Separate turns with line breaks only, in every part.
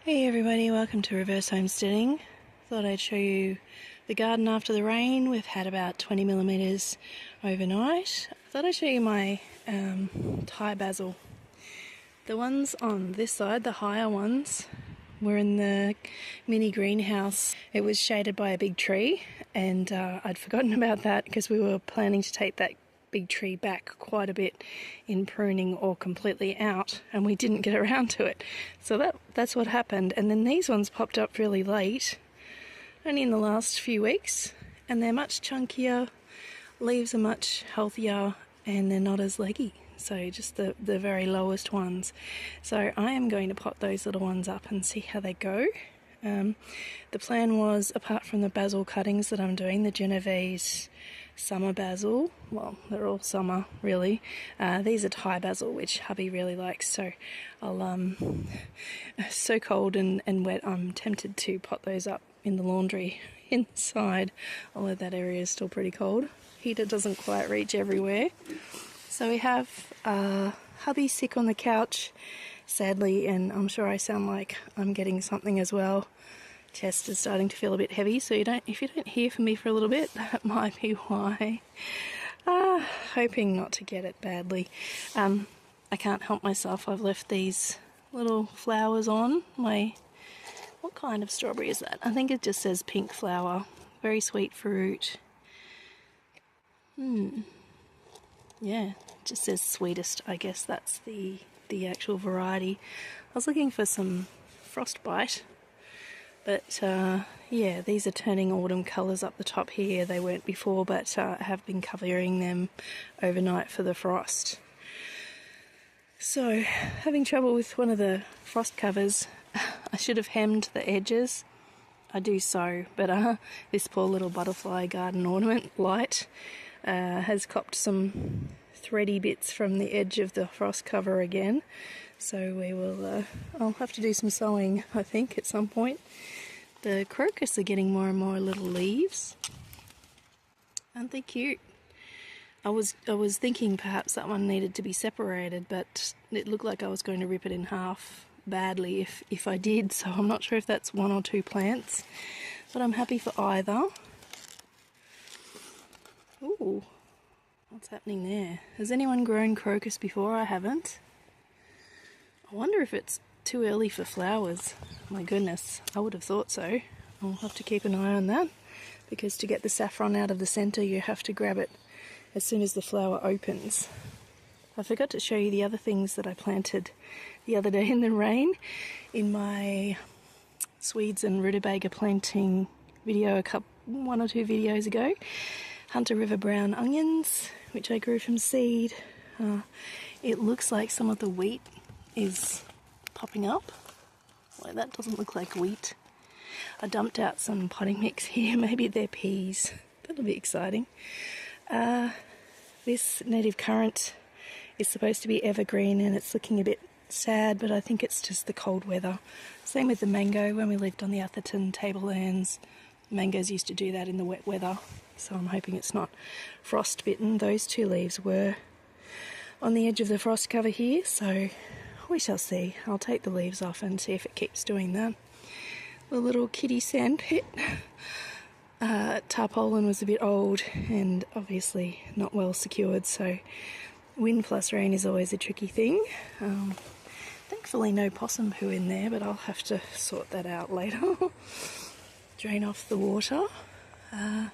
Hey everybody, welcome to Reverse Homesteading. Thought I'd show you the garden after the rain. We've had about 20 millimetres overnight. Thought I'd show you my Thai basil. The ones on this side, the higher ones, were in the mini greenhouse. It was shaded by a big tree and I'd forgotten about that because we were planning to take that big tree back quite a bit in pruning or completely out, and we didn't get around to it. So that's what happened. And then these ones popped up really late, only in the last few weeks, and they're much chunkier, leaves are much healthier, and they're not as leggy. So just the very lowest ones. So I am going to pot those little ones up and see how they go. The plan was, apart from the basil cuttings that I'm doing, the Genovese summer basil, well, they're all summer really, these are Thai basil, which hubby really likes, so I'll so cold and wet, I'm tempted to pot those up in the laundry inside, although that area is still pretty cold. Heater doesn't quite reach everywhere. So we have hubby sick on the couch, sadly, and I'm sure I sound like I'm getting something as well. Chest is starting to feel a bit heavy, so if you don't hear from me for a little bit, that might be why. Hoping not to get it badly. I can't help myself. I've left these little flowers on my... What kind of strawberry is that? I think it just says pink flower. Very sweet fruit. Yeah, it just says sweetest. I guess that's the actual variety. I was looking for some frostbite. But yeah, these are turning autumn colours up the top here. They weren't before, but I have been covering them overnight for the frost. So, having trouble with one of the frost covers. I should have hemmed the edges. I do so, but this poor little butterfly garden ornament light has copped some thready bits from the edge of the frost cover again. So we will, I'll have to do some sewing, I think, at some point. The crocus are getting more and more little leaves. Aren't they cute? I was thinking perhaps that one needed to be separated, but it looked like I was going to rip it in half badly if I did, so I'm not sure if that's one or two plants, but I'm happy for either. Ooh, what's happening there? Has anyone grown crocus before? I haven't. I wonder if it's too early for flowers. My goodness, I would have thought so. I'll have to keep an eye on that, because to get the saffron out of the centre you have to grab it as soon as the flower opens. I forgot to show you the other things that I planted the other day in the rain in my Swedes and rutabaga planting video one or two videos ago. Hunter River brown onions, which I grew from seed. It looks like some of the wheat is popping up. Well, that doesn't look like wheat. I dumped out some potting mix here. Maybe they're peas. That'll be exciting. This native currant is supposed to be evergreen and it's looking a bit sad, but I think it's just the cold weather. Same with the mango. When we lived on the Atherton tablelands, mangoes used to do that in the wet weather, so I'm hoping it's not frostbitten. Those two leaves were on the edge of the frost cover here, so we shall see. I'll take the leaves off and see if it keeps doing that. The little kitty sandpit. Tarpaulin was a bit old and obviously not well secured, so wind plus rain is always a tricky thing. Thankfully no possum poo in there, but I'll have to sort that out later. Drain off the water. As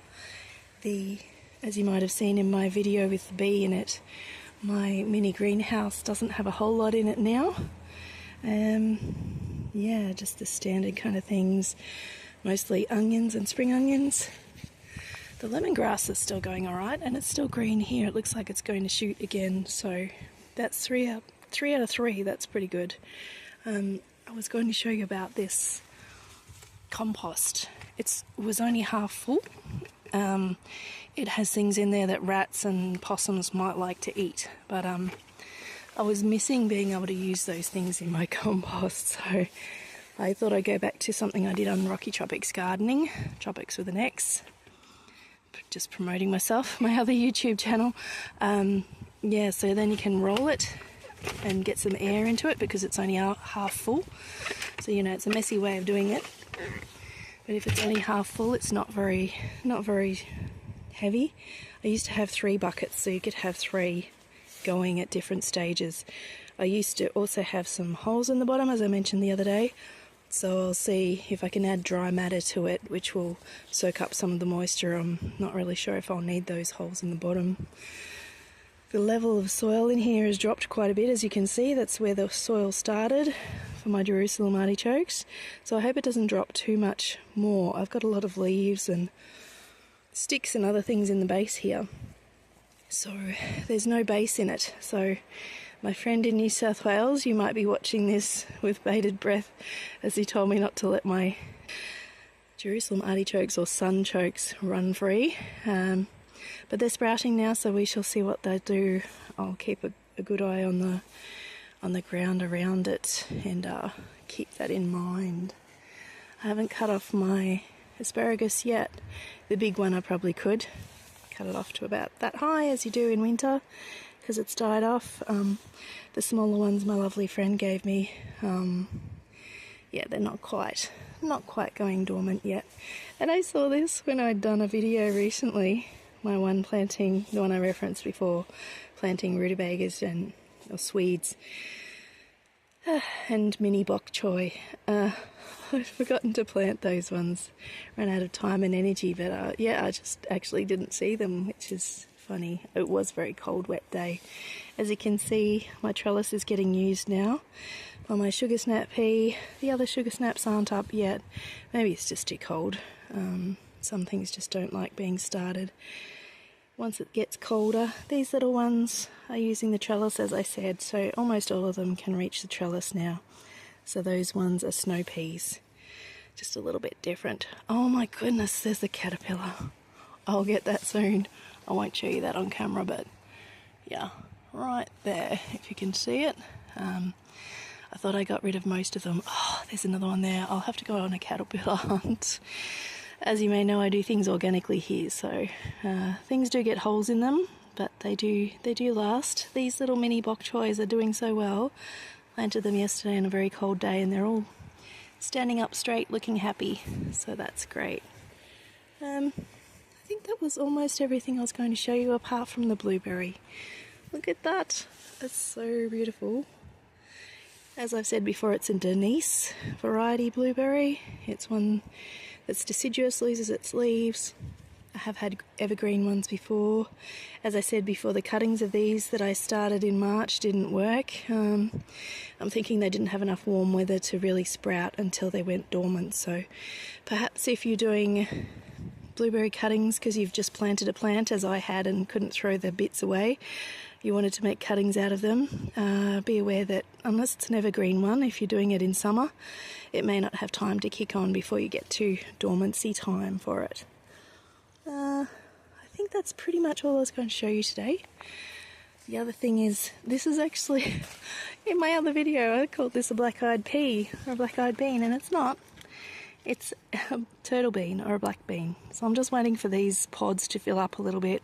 you might have seen in my video with the bee in it, my mini greenhouse doesn't have a whole lot in it now. Yeah, just the standard kind of things, mostly onions and spring onions. The lemongrass is still going alright, and it's still green here. It looks like it's going to shoot again, so that's 3 out of 3, that's pretty good. I was going to show you about this compost. It was only half full. It has things in there that rats and possums might like to eat, but I was missing being able to use those things in my compost, so I thought I'd go back to something I did on Rocky Tropics Gardening, Tropics with an X, just promoting myself, my other YouTube channel. Yeah, so then you can roll it and get some air into it because it's only half full. So you know, it's a messy way of doing it. But if it's only half full, it's not very heavy. I used to have 3 buckets, so you could have 3 going at different stages. I used to also have some holes in the bottom, as I mentioned the other day. So I'll see if I can add dry matter to it, which will soak up some of the moisture. I'm not really sure if I'll need those holes in the bottom. The level of soil in here has dropped quite a bit, as you can see. That's where the soil started for my Jerusalem artichokes. So I hope it doesn't drop too much more. I've got a lot of leaves and sticks and other things in the base here. So there's no base in it. So my friend in New South Wales, you might be watching this with bated breath, as he told me not to let my Jerusalem artichokes or sunchokes run free. But they're sprouting now, so we shall see what they do. I'll keep a good eye on the ground around it and keep that in mind. I haven't cut off my asparagus yet. The big one I probably could cut it off to about that high, as you do in winter, because it's died off. The smaller ones my lovely friend gave me, yeah, they're not quite going dormant yet. And I saw this when I'd done a video recently, my one planting, the one I referenced before, planting rutabagas or Swedes and mini Bok Choy. I'd forgotten to plant those ones, ran out of time and energy, but yeah, I just actually didn't see them, which is funny. It was a very cold, wet day. As you can see, my trellis is getting used now by my sugar snap pea. The other sugar snaps aren't up yet. Maybe it's just too cold. Some things just don't like being started. Once it gets colder, these little ones are using the trellis, as I said, so almost all of them can reach the trellis now. So those ones are snow peas, just a little bit different. Oh my goodness, there's a caterpillar. I'll get that soon. I won't show you that on camera, but yeah, right there, if you can see it. I thought I got rid of most of them. Oh, there's another one there. I'll have to go on a caterpillar hunt. As you may know, I do things organically here, so things do get holes in them, but they do last. These little mini Bok Choys are doing so well. Planted them yesterday on a very cold day, and they're all standing up straight, looking happy, so that's great. I think that was almost everything I was going to show you, apart from the blueberry. Look at that, it's so beautiful. As I've said before, it's a Denise variety blueberry. It's one that's deciduous, loses its leaves. I have had evergreen ones before. As I said before, the cuttings of these that I started in March didn't work. I'm thinking they didn't have enough warm weather to really sprout until they went dormant. So perhaps if you're doing blueberry cuttings because you've just planted a plant, as I had, and couldn't throw the bits away, you wanted to make cuttings out of them, be aware that unless it's an evergreen one, if you're doing it in summer, it may not have time to kick on before you get to dormancy time for it. I think that's pretty much all I was going to show you today. The other thing is, this is actually, in my other video I called this a black-eyed pea, or a black-eyed bean, and it's not. It's a turtle bean or a black bean. So I'm just waiting for these pods to fill up a little bit,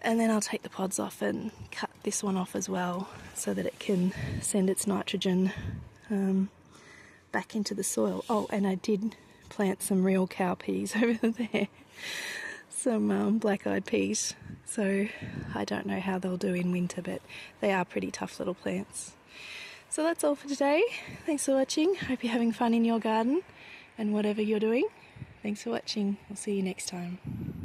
and then I'll take the pods off and cut this one off as well, so that it can send its nitrogen back into the soil. Oh, and I did plant some real cowpeas over there, some black-eyed peas. So I don't know how they'll do in winter, but they are pretty tough little plants. So that's all for today. Thanks for watching. Hope you're having fun in your garden and whatever you're doing. Thanks for watching. I'll see you next time.